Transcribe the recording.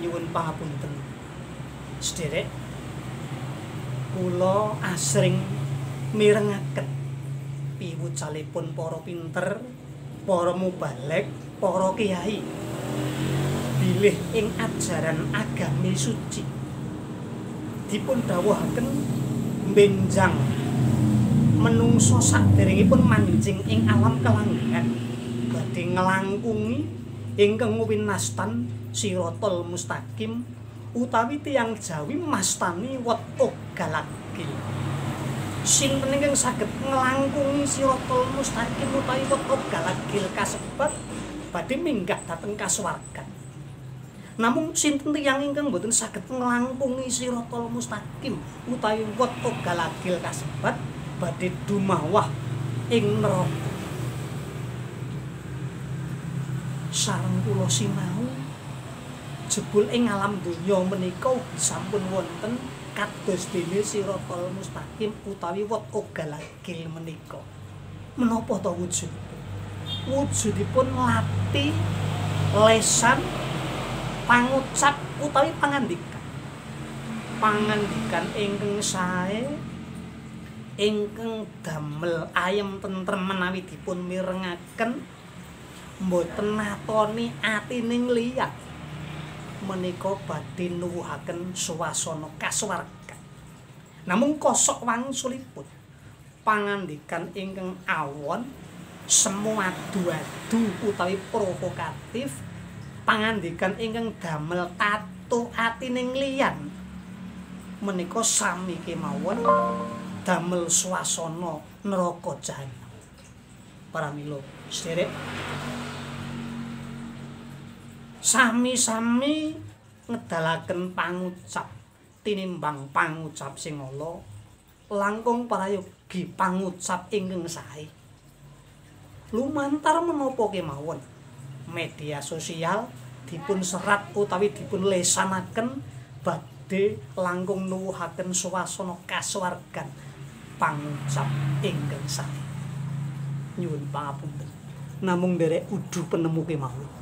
Nyuwun pangapunten. Sederek kula asring mirengaken piwucalipun para pinter, para mubalek, para kiai bilih ing ajaran agami suci. Dipun dawuhaken benjang menungso saderengipun manjing ing alam kelanggengan badhe nglangkungi ingkang winastan siratal mustaqim utawi tiyang Jawi mastani weta galagil. Sinten ingkang saged nglangkungi siratal mustaqim utawi weta galagil kasebat badhe minggah dhateng kasuwargan. Namung sinten tiyang ingkang boten saged nglangkungi siratal mustaqim utawi weta galagil kasebat badhe dumawah ing neraka. Sareng kula sinau jebul ing alam donya menika sampun wonten kados dene siratal mustaqim utawi weta galagil menika. Menapa ta wujud? Wujudipun lati, lesan, pangucap utawi pangandikan. Pangandikan ingkang sae ingkang damel ayem tentrem menawi dipun mirengaken mboten natoni atining liya menika badhe nuwuhaken swasana kasuwargan. Namung kosok wangsulipun pangandikan ingkang awon semu adu-adu utawi provokatif, pangandikan ingkang damel tato atining liyan menika sami kemawon damel swasana neraka jahanam. Paramila sederek sami-sami ngedalaken pangucap tinimbang pangucap sing ala langkung prayogi pangucap ingkang sae. Lumantar menapa kemawon media sosial dipun serat utawi dipun lesanaken badhe langkung nuwuhaken swasana kasuwargan pangucap ingkang sae. Nyuwun pangapunten. Namung nderek kudu penemu kemawon.